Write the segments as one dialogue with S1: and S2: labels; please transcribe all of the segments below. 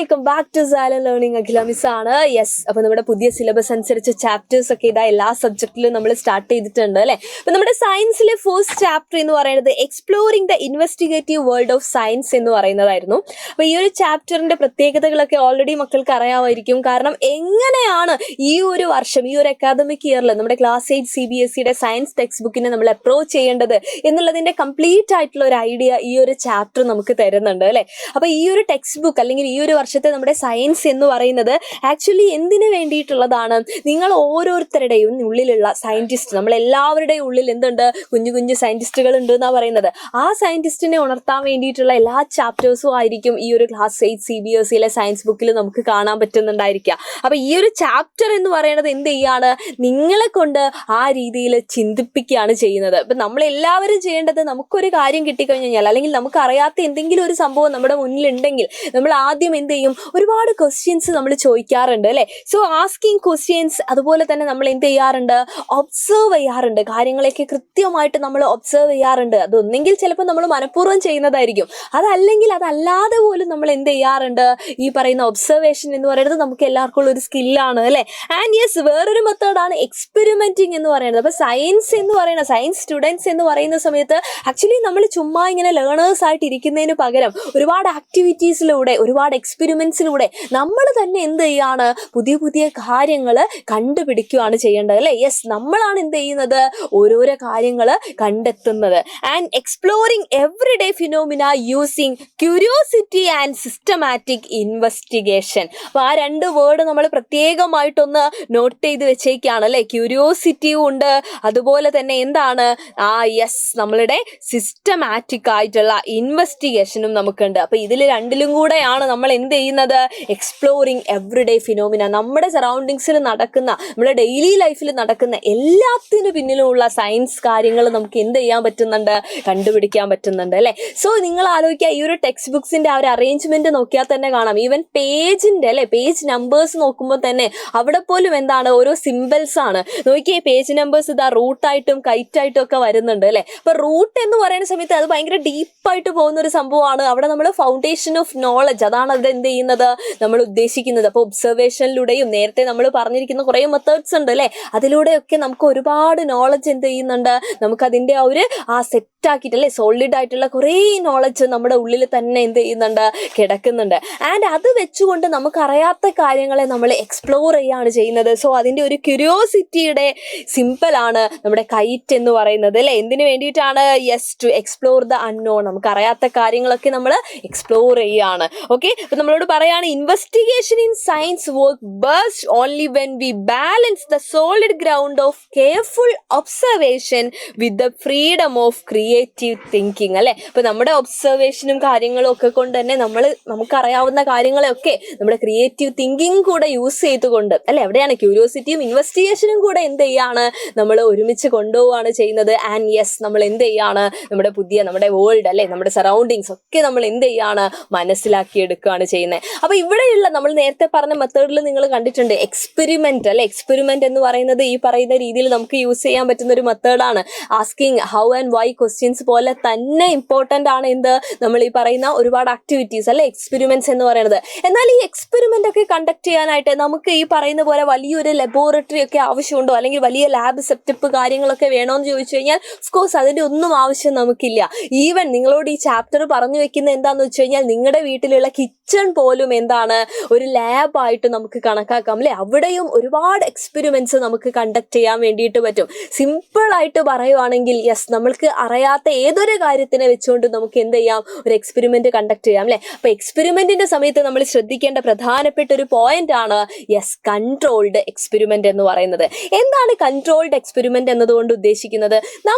S1: Welcome back to Sala learning. Akhila miss ആണ്. Yes, അപ്പൊ നമ്മുടെ പുതിയ സിലബസ് അനുസരിച്ച് ചാപ്റ്റേഴ്സ് ഒക്കെ ഇതാ എല്ലാ സബ്ജക്റ്റിലും നമ്മൾ സ്റ്റാർട്ട് ചെയ്തിട്ടുണ്ട് അല്ലെ. അപ്പൊ നമ്മുടെ സയൻസിലെ ഫസ്റ്റ് ചാപ്റ്റർ എന്ന് പറയുന്നത് exploring the investigative world of science എന്ന് പറയുന്നതായിരുന്നു. അപ്പൊ ഈ ഒരു ചാപ്റ്ററിന്റെ പ്രത്യേകതകളൊക്കെ ഓൾറെഡി മക്കൾക്ക് അറിയാമായിരിക്കും. കാരണം എങ്ങനെയാണ് ഈ ഒരു വർഷം, ഈ ഒരു അക്കാദമിക് ഇയറിൽ നമ്മുടെ ക്ലാസ് 8 CBSEയുടെ സയൻസ് ടെക്സ്റ്റ് ബുക്കിനെ നമ്മൾ അപ്രോച്ച് ചെയ്യേണ്ടത് എന്നുള്ളതിന്റെ കംപ്ലീറ്റ് ആയിട്ടുള്ള ഒരു ഐഡിയ ഈ ഒരു ചാപ്റ്റർ നമുക്ക് തരുന്നുണ്ട് അല്ലെ. അപ്പൊ ഈ ഒരു ടെക്സ്റ്റ് ബുക്ക് അല്ലെങ്കിൽ ഈ ഒരു വർഷത്തെ നമ്മുടെ സയൻസ് എന്ന് പറയുന്നത് ആക്ച്വലി എന്തിനു വേണ്ടിയിട്ടുള്ളതാണ്? നിങ്ങൾ ഓരോരുത്തരുടെയും ഉള്ളിലുള്ള സയന്റിസ്റ്റ്, നമ്മൾ എല്ലാവരുടെയും ഉള്ളിൽ എന്തുണ്ട്? കുഞ്ഞു കുഞ്ഞു സയന്റിസ്റ്റുകൾ ഉണ്ട് എന്നാ പറയുന്നത്. ആ സയന്റിസ്റ്റിനെ ഉണർത്താൻ വേണ്ടിയിട്ടുള്ള എല്ലാ ചാപ്റ്റേഴ്സും ആയിരിക്കും ഈ ഒരു ക്ലാസ് 8 CBSEയിലെ സയൻസ് ബുക്കിൽ നമുക്ക് കാണാൻ പറ്റുന്നുണ്ടായിരിക്കുക. അപ്പൊ ഈ ഒരു ചാപ്റ്റർ എന്ന് പറയുന്നത് എന്ത് ചെയ്യാണ്? നിങ്ങളെ കൊണ്ട് ആ രീതിയിൽ ചിന്തിപ്പിക്കുകയാണ് ചെയ്യുന്നത്. ഇപ്പൊ നമ്മൾ എല്ലാവരും ചെയ്യേണ്ടത്, നമുക്കൊരു കാര്യം കിട്ടിക്കഴിഞ്ഞാൽ അല്ലെങ്കിൽ നമുക്ക് അറിയാത്ത എന്തെങ്കിലും ഒരു സംഭവം നമ്മുടെ മുന്നിലുണ്ടെങ്കിൽ നമ്മൾ ആദ്യം എന്ത് ചെയ്യും? ഒരുപാട് ക്വസ്റ്റ്യൻസ് നമ്മൾ ചോദിക്കാറുണ്ട് അല്ലെ. സോ ആസ്കിങ് ക്വസ്റ്റ്യൻസ്, അതുപോലെ തന്നെ നമ്മൾ എന്ത് ചെയ്യാറുണ്ട്? ഒബ്സർവ് ചെയ്യാറുണ്ട്. കാര്യങ്ങളൊക്കെ കൃത്യമായിട്ട് നമ്മൾ ഒബ്സർവ് ചെയ്യാറുണ്ട്. അതൊന്നെങ്കിൽ ചിലപ്പോൾ നമ്മൾ മനഃപൂർവ്വം ചെയ്യുന്നതായിരിക്കും, അതല്ലാതെ പോലും നമ്മൾ എന്ത് ചെയ്യാറുണ്ട്? ഈ പറയുന്ന ഒബ്സർവേഷൻ എന്ന് പറയുന്നത് നമുക്ക് എല്ലാവർക്കും ഉള്ള ഒരു സ്കില്ലാണ് അല്ലെ. ആൻഡ് യെസ്, വേറൊരു മെത്തേഡാണ് എക്സ്പെരിമെന്റിങ് എന്ന് പറയുന്നത്. അപ്പൊ സയൻസ് എന്ന് പറയുന്ന, സയൻസ് സ്റ്റുഡൻസ് എന്ന് പറയുന്ന സമയത്ത് ആക്ച്വലി നമ്മൾ ചുമ്മാ ഇങ്ങനെ ലേണേഴ്സ് ആയിട്ട് ഇരിക്കുന്നതിന് പകരം ഒരുപാട് ആക്ടിവിറ്റീസിലൂടെ, ഒരുപാട് എക്സ്പെരിമെന്റ്സിലൂടെ നമ്മൾ തന്നെ എന്ത് ചെയ്യാണ്? പുതിയ പുതിയ കാര്യങ്ങൾ കണ്ടുപിടിക്കുകയാണ് ചെയ്യേണ്ടത് അല്ലെ. യെസ്, നമ്മളാണ് എന്ത് ചെയ്യുന്നത്? ഓരോരോ കാര്യങ്ങൾ കണ്ടെത്തുന്നത്. And exploring everyday phenomena using curiosity and systematic investigation. അപ്പൊ ആ രണ്ട് വേർഡ് നമ്മൾ പ്രത്യേകമായിട്ടൊന്ന് നോട്ട് ചെയ്ത് വെച്ചേക്കാണ് അല്ലെ. ക്യൂരിയോസിറ്റിയും ഉണ്ട്, അതുപോലെ തന്നെ എന്താണ്? യെസ്, നമ്മളുടെ സിസ്റ്റമാറ്റിക് ആയിട്ടുള്ള ഇൻവെസ്റ്റിഗേഷനും നമുക്കുണ്ട്. അപ്പൊ ഇതിൽ രണ്ടിലും കൂടെയാണ് നമ്മൾ എന്ത് ചെയ്യുന്നത്? എക്സ്പ്ലോറിങ് എവറിഡേ ഫിനോമിന, നമ്മുടെ സറൗണ്ടിങ്സിൽ നടക്കുന്ന, നമ്മുടെ ഡെയിലി ലൈഫിൽ നടക്കുന്ന എല്ലാത്തിനു പിന്നിലുമുള്ള സയൻസ് കാര്യങ്ങൾ നമുക്ക് എന്ത് ചെയ്യാൻ പറ്റുന്നുണ്ട്? കണ്ടുപിടിക്കാൻ പറ്റുന്നുണ്ട് അല്ലെ. സോ നിങ്ങൾ ആലോചിക്കുക, ഈ ഒരു ടെക്സ്റ്റ് ബുക്സിന്റെ ആ ഒരു അറേഞ്ച്മെന്റ് നോക്കിയാൽ തന്നെ കാണാം. ഈവൻ പേജിന്റെ അല്ലെ, പേജ് നമ്പേഴ്സ് നോക്കുമ്പോൾ തന്നെ അവിടെ പോലും എന്താണ്? ഓരോ സിമ്പിൾസ് ആണ്. നോക്കിയേ, പേജ് നമ്പേഴ്സ് ഇതാ റൂട്ടായിട്ടും കൈറ്റായിട്ടും ഒക്കെ വരുന്നുണ്ട് അല്ലെ. അപ്പൊ റൂട്ട് എന്ന് പറയുന്ന സമയത്ത് അത് ഭയങ്കര ഡീപ്പായിട്ട് പോകുന്ന ഒരു സംഭവമാണ്. അവിടെ നമ്മൾ ഫൗണ്ടേഷൻ ഓഫ് നോളജ്, അതാണ് അത് എന്ത് ചെയ്യുന്നത്? നമ്മൾ ഉദ്ദേശിക്കുന്നത്. അപ്പൊ ഒബ്സർവേഷനിലൂടെയും നേരത്തെ നമ്മൾ പറഞ്ഞിരിക്കുന്ന കുറെ മെത്തേഡ്സ് ഉണ്ട് അല്ലെ, അതിലൂടെയൊക്കെ നമുക്ക് ഒരുപാട് നോളജ് എന്ത് ചെയ്യുന്നുണ്ട്? നമുക്ക് അതിന്റെ സെറ്റ് ആക്കിയിട്ട് അല്ലെ, സോളിഡ് ആയിട്ടുള്ള കുറെ നോളജ് നമ്മുടെ ഉള്ളിൽ തന്നെ എന്ത് ചെയ്യുന്നുണ്ട്? കിടക്കുന്നുണ്ട്. ആൻഡ് അത് വെച്ചുകൊണ്ട് നമുക്ക് അറിയാത്ത കാര്യങ്ങളെ നമ്മൾ എക്സ്പ്ലോർ ചെയ്യാണ് ചെയ്യുന്നത്. സോ അതിന്റെ ഒരു ക്യൂരിയോസിറ്റിയുടെ സിമ്പിൾ ആണ് നമ്മുടെ കൈറ്റ് എന്ന് പറയുന്നത് അല്ലെ. എന്തിനു വേണ്ടിയിട്ടാണ്? Yes, to explore the unknown. നമുക്ക് അറിയാത്ത കാര്യങ്ങളൊക്കെ നമ്മൾ എക്സ്പ്ലോർ ചെയ്യാണ്. ഓക്കെ, അപ്പൊ നമ്മളോട് പറയാണ്, investigation in science work best only when we balance the solid ground of careful observation with the freedom of creative thinking അല്ലെ. അപ്പൊ നമ്മുടെ ഒബ്സർവേഷനും കാര്യങ്ങളും ഒക്കെ കൊണ്ട് തന്നെ നമുക്കറിയാവുന്ന കാര്യങ്ങളെയൊക്കെ നമ്മുടെ ക്രിയേറ്റീവ് തിങ്കിങ് കൂടെ യൂസ് ചെയ്തുകൊണ്ട് അല്ലെ, എവിടെയാണ് ക്യൂരിയോസിറ്റിയും ഇൻവെസ്റ്റിഗേഷനും കൂടെ എന്ത് ചെയ്യാണ്? നമ്മൾ ഒരുമിച്ച് കൊണ്ടുപോവാണ് ചെയ്യുന്നത്. ആൻഡ് യെസ്, നമ്മൾ എന്ത് ചെയ്യാണ്? നമ്മുടെ വേൾഡ് അല്ലെ, നമ്മുടെ സറൗണ്ടിങ്സ് ഒക്കെ നമ്മൾ എന്ത് ചെയ്യാണ്? മനസ്സിലാക്കി എടുക്കുകയാണ് ചെയ്യുന്നത്. അപ്പൊ ഇവിടെയുള്ള നമ്മൾ നേരത്തെ പറഞ്ഞ മെത്തേഡിൽ നിങ്ങൾ കണ്ടിട്ടുണ്ട് എക്സ്പെരിമെന്റ് അല്ലെ. എക്സ്പെരിമെന്റ് എന്ന് പറയുന്നത് ഈ പറയുന്ന രീതിയിൽ നമുക്ക് യൂസ് ചെയ്യാൻ പറ്റുന്ന ഒരു മെത്തേഡാണ്. Asking how and why questions പോലെ തന്നെ ഇമ്പോർട്ടന്റ് ആണ് എന്ത്? നമ്മൾ ഈ പറയുന്ന ഒരുപാട് ആക്ടിവിറ്റീസ് അല്ലെ, എക്സ്പെരിമെന്റ്സ് എന്ന് പറയുന്നത്. എന്നാൽ ഈ എക്സ്പെരിമെന്റ് ഒക്കെ കണ്ടക്ട് ചെയ്യാനായിട്ട് നമുക്ക് ഈ പറയുന്ന പോലെ വലിയൊരു ലബോറട്ടറി ഒക്കെ ആവശ്യമുണ്ടോ, അല്ലെങ്കിൽ വലിയ ലാബ് സെറ്റപ്പ് കാര്യങ്ങളൊക്കെ വേണോന്ന് ചോദിച്ചു കഴിഞ്ഞാൽ ഓഫ്കോഴ്സ് അതിന്റെ ഒന്നും ആവശ്യം നമുക്കില്ല. ഈവൻ നിങ്ങളോട് ഈ ചാപ്റ്റർ പറഞ്ഞു വെക്കുന്ന എന്താന്ന് വെച്ച് കഴിഞ്ഞാൽ നിങ്ങളുടെ വീട്ടിലുള്ള കിച്ചൺ പോലും എന്താണ്? ഒരു ലാബായിട്ട് നമുക്ക് കണക്കാക്കാം അല്ലെ. അവിടെയും ഒരുപാട് എക്സ്പെരിമെന്റ്സ് നമുക്ക് കണ്ടക്ട് ചെയ്യാൻ വേണ്ടിയിട്ട് പറ്റും. സിമ്പിൾ ആയിട്ട് പറയുവാണെങ്കിൽ യെസ്, നമ്മൾക്ക് അറിയാത്ത ഏതൊരു കാര്യത്തിനെ വെച്ചുകൊണ്ട് നമുക്ക് എന്ത് ചെയ്യാം? ഒരു എക്സ്പെരിമെന്റ് കണ്ടക്ട് ചെയ്യാം അല്ലെ. അപ്പൊ എക്സ്പെരിമെന്റിന്റെ സമയത്ത് നമ്മൾ ശ്രദ്ധിക്കേണ്ട പ്രധാനപ്പെട്ട ഒരു പോയിന്റ് ആണ് യെസ്, കൺട്രോൾഡ് എക്സ്പെരിമെന്റ് എന്ന് പറയുന്നത്. എന്താണ് കൺട്രോൾഡ് എക്സ്പെരിമെന്റ് എന്നതുകൊണ്ട് ഉദ്ദേശിക്കുന്നത്?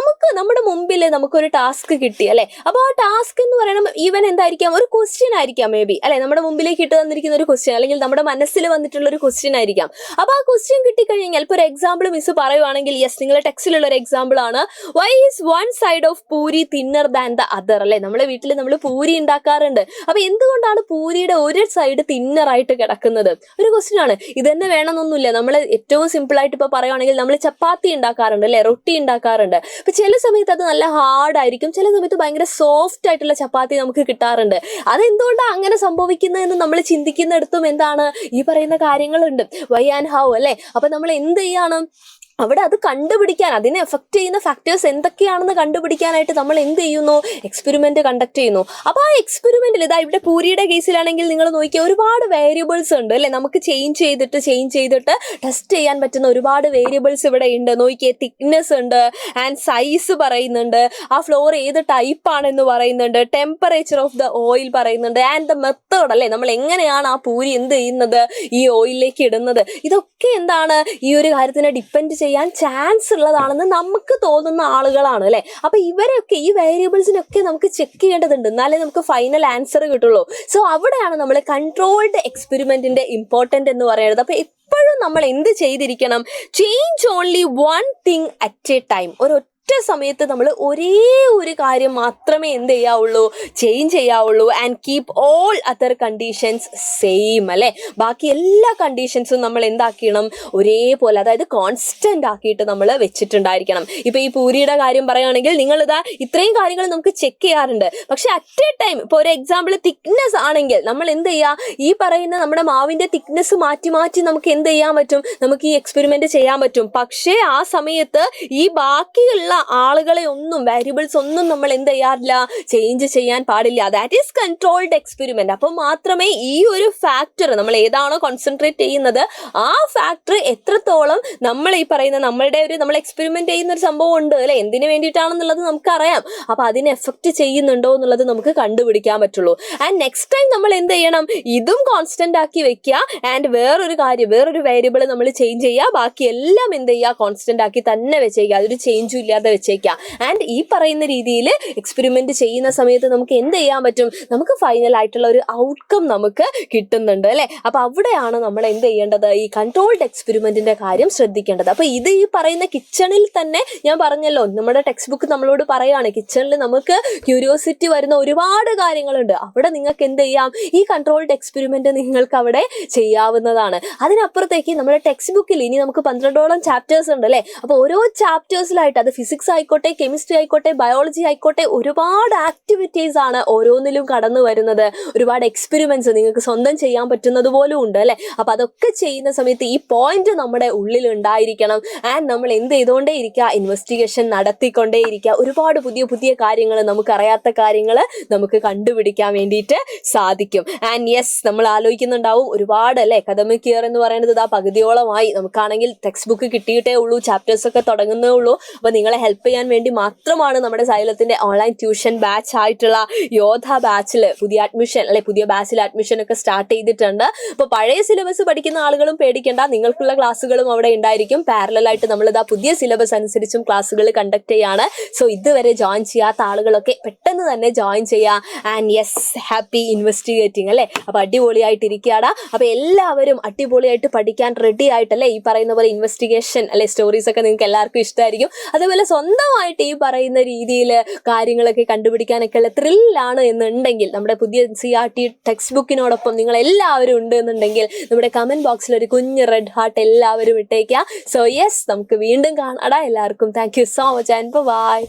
S1: നമ്മുടെ മുമ്പിൽ നമുക്കൊരു ടാസ്ക് കിട്ടി അല്ലെ. അപ്പൊ ആ ടാസ്ക് എന്ന് പറയുന്നത് ഈവൻ എന്തായിരിക്കാം? ഒരു ക്വസ്റ്റ്യൻ ആയിരിക്കാം മേ ബി അല്ലെ. നമ്മുടെ മുമ്പിലേക്ക് ഇട്ട് തന്നിരിക്കുന്ന ഒരു ക്വസ്റ്റ്യൻ, അല്ലെങ്കിൽ നമ്മുടെ മനസ്സിൽ വന്നിട്ടുള്ള ഒരു ക്വസ്റ്റ്യൻ ആയിരിക്കാം. അപ്പൊ ആ ക്വസ്റ്റ്യൻ കിട്ടിക്കഴിഞ്ഞാൽ ഇപ്പൊ ഒരു എക്സാമ്പിൾ മിസ് പറയുവാണെങ്കിൽ യെസ്, നിങ്ങളുടെ ടെക്സ്റ്റിലുള്ള ഒരു എക്സാമ്പിൾ ആണ്, why is one side of puri thinner than the other അല്ലെ. നമ്മുടെ വീട്ടിൽ നമ്മൾ പൂരി ഉണ്ടാക്കാറുണ്ട്. അപ്പൊ എന്തുകൊണ്ടാണ് പൂരിയുടെ ഒരു സൈഡ് തിന്നറായിട്ട് കിടക്കുന്നത്? ഒരു ക്വസ്റ്റ്യൻ ആണ്. ഇത് തന്നെ വേണമെന്നൊന്നുമില്ല. നമ്മൾ ഏറ്റവും സിമ്പിൾ ആയിട്ട് ഇപ്പൊ പറയുവാണെങ്കിൽ നമ്മൾ ചപ്പാത്തി ഉണ്ടാക്കാറുണ്ട് അല്ലെ, റൊട്ടി ഉണ്ടാക്കാറുണ്ട്. അപ്പൊ ചില സമയത്ത് അത് നല്ല ഹാർഡ് ആയിരിക്കും, ചില സമയത്ത് ഭയങ്കര സോഫ്റ്റ് ആയിട്ടുള്ള ചപ്പാത്തി നമുക്ക് കിട്ടാറുണ്ട്. അതെന്തുകൊണ്ടാണ് അങ്ങനെ സംഭവിക്കുന്നത്? ചെയ്യുന്നതെന്ന് നമ്മൾ ചിന്തിക്കുന്നിടത്തും എന്താണ് ഈ പറയുന്ന കാര്യങ്ങളുണ്ട്, വൈ ആൻഡ് ഹൗ അല്ലെ. അപ്പൊ നമ്മൾ എന്ത് ചെയ്യണം, അവിടെ അത് കണ്ടുപിടിക്കാൻ, അതിനെ എഫക്ട് ചെയ്യുന്ന ഫാക്ടേഴ്സ് എന്തൊക്കെയാണെന്ന് കണ്ടുപിടിക്കാനായിട്ട് നമ്മൾ എന്ത് ചെയ്യുന്നു, എക്സ്പെരിമെന്റ് കണ്ടക്ട് ചെയ്യുന്നു. അപ്പൊ ആ എക്സ്പെരിമെന്റിൽ ഇതാ ഇവിടെ പൂരിയുടെ കേസിലാണെങ്കിൽ നിങ്ങൾ നോക്കിയാൽ ഒരുപാട് വേരിയബിൾസ് ഉണ്ട് അല്ലെ, നമുക്ക് ചേഞ്ച് ചെയ്തിട്ട് ടെസ്റ്റ് ചെയ്യാൻ പറ്റുന്ന ഒരുപാട് വേരിയബിൾസ് ഇവിടെ ഉണ്ട്. നോക്കിയേ, തിക്നെസ് ഉണ്ട്, ആൻഡ് സൈസ് പറയുന്നുണ്ട്, ആ ഫ്ലോർ ഏത് ടൈപ്പ് ആണെന്ന് പറയുന്നുണ്ട്, ടെമ്പറേച്ചർ ഓഫ് ദ ഓയിൽ പറയുന്നുണ്ട്, ആൻഡ് ദ മെത്തേഡ് അല്ലെ, നമ്മൾ എങ്ങനെയാണ് ആ പൂരി എന്ത് ചെയ്യുന്നത്, ഈ ഓയിലിലേക്ക് ഇടുന്നത്. ഇതൊക്കെ എന്താണ്, ഈ ഒരു കാര്യത്തിനെ ഡിപ്പെൻഡ് ചെയ്യാൻ ചാൻസ് ഉള്ളതാണെന്ന് നമുക്ക് തോന്നുന്ന ആളുകളാണ് അല്ലെ. അപ്പൊ ഇവരൊക്കെ, ഈ വേരിയബിൾസിനൊക്കെ നമുക്ക് ചെക്ക് ചെയ്യേണ്ടതുണ്ട്, എന്നാലേ നമുക്ക് ഫൈനൽ ആൻസർ കിട്ടുള്ളൂ. സോ അവിടെയാണ് നമ്മൾ കൺട്രോൾഡ് എക്സ്പെരിമെന്റിന്റെ ഇമ്പോർട്ടന്റ് എന്ന് പറയുന്നത്. അപ്പൊ എപ്പോഴും നമ്മൾ എന്ത് ചെയ്തിരിക്കണം, change only one thing at a time. ഒരൊറ്റ സമയത്ത് നമ്മൾ ഒരേ ഒരു കാര്യം മാത്രമേ എന്ത് ചെയ്യാവുള്ളൂ, ചേഞ്ച് ചെയ്യാവുള്ളൂ. And keep all other conditions same അല്ലെ. ബാക്കി എല്ലാ കണ്ടീഷൻസും നമ്മൾ എന്താക്കണം, ഒരേപോലെ, അതായത് കോൺസ്റ്റന്റ് ആക്കിയിട്ട് നമ്മൾ വെച്ചിട്ടുണ്ടായിരിക്കണം. ഇപ്പൊ ഈ പൂരിയുടെ കാര്യം പറയുകയാണെങ്കിൽ നിങ്ങൾ ഇതാ ഇത്രയും കാര്യങ്ങൾ നമുക്ക് ചെക്ക് ചെയ്യാറുണ്ട്. പക്ഷെ അറ്റ് എ ടൈം, ഇപ്പോൾ ഒരു എക്സാമ്പിൾ തിക്നെസ് ആണെങ്കിൽ നമ്മൾ എന്ത് ചെയ്യുക, ഈ പറയുന്ന നമ്മുടെ മാവിന്റെ തിക്നെസ് മാറ്റി നമുക്ക് എന്ത് ചെയ്യാൻ പറ്റും, നമുക്ക് ഈ എക്സ്പെരിമെന്റ് ചെയ്യാൻ പറ്റും. പക്ഷേ ആ സമയത്ത് ഈ ബാക്കിയുള്ള ആളുകളെ ഒന്നും, വേരിയബിൾസ് ഒന്നും നമ്മൾ എന്ത് ചെയ്യാറില്ല, ചേഞ്ച് ചെയ്യാൻ പാടില്ല. That is controlled experiment. അപ്പോൾ മാത്രമേ ഈ ഒരു ഫാക്ടർ, നമ്മൾ ഏതാണോ കോൺസെൻട്രേറ്റ് ചെയ്യുന്നത് ആ ഫാക്ടർ എത്രത്തോളം നമ്മൾ ഈ പറയുന്ന നമ്മൾ എക്സ്പെരിമെന്റ് ചെയ്യുന്ന ഒരു സംഭവം ഉണ്ട് അല്ലെ, എന്തിനു വേണ്ടിയിട്ടാണെന്നുള്ളത് നമുക്കറിയാം. അപ്പൊ അതിനെ എഫക്ട് ചെയ്യുന്നുണ്ടോ എന്നുള്ളത് നമുക്ക് കണ്ടുപിടിക്കാൻ പറ്റുള്ളൂ. ആൻഡ് നെക്സ്റ്റ് ടൈം നമ്മൾ എന്ത് ചെയ്യണം, ഇതും കോൺസ്റ്റന്റ് ആക്കി വെക്കുക. ആൻഡ് വേറൊരു വേരിയബിൾ നമ്മൾ ചേഞ്ച് ചെയ്യുക, ബാക്കി എല്ലാം എന്ത് ചെയ്യുക, കോൺസ്റ്റന്റ് ആക്കി തന്നെ വെച്ചേക്കുക, അതൊരു ചേഞ്ചും ഇല്ലാതെ വെച്ചേക്കാം. ആൻഡ് ഈ പറയുന്ന രീതിയിൽ എക്സ്പെരിമെന്റ് ചെയ്യുന്ന സമയത്ത് നമുക്ക് എന്ത് ചെയ്യാൻ പറ്റും, നമുക്ക് ഫൈനൽ ആയിട്ടുള്ള ഒരു ഔട്ട്കം നമുക്ക് കിട്ടുന്നുണ്ട് അല്ലെ. അപ്പൊ അവിടെയാണ് നമ്മൾ എന്ത് ചെയ്യേണ്ടത്, ഈ കൺട്രോൾഡ് എക്സ്പെരിമെന്റിന്റെ കാര്യം ശ്രദ്ധിക്കേണ്ടത്. അപ്പൊ ഇത് ഈ പറയുന്ന കിച്ചണിൽ തന്നെ ഞാൻ പറഞ്ഞല്ലോ, നമ്മുടെ ടെക്സ്റ്റ് ബുക്ക് നമ്മളോട് പറയാണ്, കിച്ചണിൽ നമുക്ക് ക്യൂരിയോസിറ്റി വരുന്ന ഒരുപാട് കാര്യങ്ങളുണ്ട്. അവിടെ നിങ്ങൾക്ക് എന്ത് ചെയ്യാം, ഈ കൺട്രോൾഡ് എക്സ്പെരിമെന്റ് നിങ്ങൾക്ക് അവിടെ ചെയ്യാവുന്നതാണ്. അതിനപ്പുറത്തേക്ക് നമ്മുടെ ടെക്സ്റ്റ് ബുക്കിൽ ഇനി നമുക്ക് 12ഓളം ചാപ്റ്റേഴ്സ് ഉണ്ട് അല്ലെ. അപ്പൊ ഓരോ ചാപ്റ്റേഴ്സിലായിട്ട്, അത് ഫിസിക്സ് ആയിക്കോട്ടെ, കെമിസ്ട്രി ആയിക്കോട്ടെ, ബയോളജി ആയിക്കോട്ടെ, ഒരുപാട് ആക്ടിവിറ്റീസ് ആണ് ഓരോന്നിലും കടന്നു വരുന്നത്. ഒരുപാട് എക്സ്പെരിമെന്റ്സ് നിങ്ങൾക്ക് സ്വന്തം ചെയ്യാൻ പറ്റുന്നത് പോലും ഉണ്ട് അല്ലെ. അപ്പൊ അതൊക്കെ ചെയ്യുന്ന സമയത്ത് ഈ പോയിന്റ് നമ്മുടെ ഉള്ളിൽ ഉണ്ടായിരിക്കണം. ആൻഡ് നമ്മൾ എന്ത് ചെയ്തുകൊണ്ടേ ഇരിക്കുക, ഇൻവെസ്റ്റിഗേഷൻ നടത്തിക്കൊണ്ടേ ഇരിക്കുക. ഒരുപാട് പുതിയ കാര്യങ്ങൾ, നമുക്കറിയാത്ത കാര്യങ്ങൾ നമുക്ക് കണ്ടുപിടിക്കാൻ വേണ്ടിയിട്ട് സാധിക്കും. ആൻഡ് യെസ്, നമ്മൾ ആലോചിക്കുന്നുണ്ടാവും ഒരുപാട് അല്ലെ, അക്കാദമിക് ഇയർ എന്ന് പറയുന്നത് ഇതാ പകുതിയോളമായി. നമുക്കാണെങ്കിൽ ടെക്സ്റ്റ് ബുക്ക് കിട്ടിയിട്ടേ ഉള്ളൂ, ചാപ്റ്റേഴ്സ് ഒക്കെ തുടങ്ങുന്നേ ഉള്ളൂ. അപ്പൊ നിങ്ങളെ ഹെൽപ്പ് ചെയ്യാൻ വേണ്ടി മാത്രമാണ് നമ്മുടെ സൈലത്തിന്റെ ഓൺലൈൻ ട്യൂഷൻ ബാച്ച് ആയിട്ടുള്ള യോധ ബാച്ചിൽ പുതിയ ബാച്ചിൽ അഡ്മിഷൻ ഒക്കെ സ്റ്റാർട്ട് ചെയ്തിട്ടുണ്ട്. അപ്പൊ പഴയ സിലബസ് പഠിക്കുന്ന ആളുകളും പേടിക്കേണ്ട, നിങ്ങൾക്കുള്ള ക്ലാസ്സുകളും അവിടെ ഉണ്ടായിരിക്കും. പാരലൽ ആയിട്ട് നമ്മൾ ഇതാ പുതിയ സിലബസ് അനുസരിച്ചും ക്ലാസ്സുകൾ കണ്ടക്ട് ചെയ്യാണ്. സോ ഇതുവരെ ജോയിൻ ചെയ്യാത്ത ആളുകളൊക്കെ പെട്ടെന്ന് തന്നെ ജോയിൻ ചെയ്യുക. ആൻഡ് യെസ്, ഹാപ്പി ഇൻവെസ്റ്റിഗേറ്റിംഗ് അല്ലെ. അപ്പൊ അടിപൊളിയായിട്ട് ഇരിക്കുകയാണ്. അപ്പൊ എല്ലാവരും അടിപൊളിയായിട്ട് പഠിക്കാൻ റെഡി ആയിട്ടല്ലേ, ഈ പറയുന്ന പോലെ ഇൻവെസ്റ്റിഗേഷൻ അല്ലെ, സ്റ്റോറീസ് ഒക്കെ നിങ്ങൾക്ക് എല്ലാവർക്കും ഇഷ്ടമായിരിക്കും. അതേപോലെ സ്വന്തമായിട്ട് ഈ പറയുന്ന രീതിയിൽ കാര്യങ്ങളൊക്കെ കണ്ടുപിടിക്കാനൊക്കെ ഉള്ള ത്രില്ലാണ് എന്നുണ്ടെങ്കിൽ, നമ്മുടെ പുതിയ CRT ടെക്സ്റ്റ് ബുക്കിനോടൊപ്പം നിങ്ങൾ എല്ലാവരും ഉണ്ട് എന്നുണ്ടെങ്കിൽ നമ്മുടെ കമന്റ് ബോക്സിൽ ഒരു കുഞ്ഞ് റെഡ് ഹാർട്ട് എല്ലാവരും ഇട്ടേക്കുക. സോ യെസ്, നമുക്ക് വീണ്ടും കാണാം. എല്ലാവർക്കും thank you so much and by.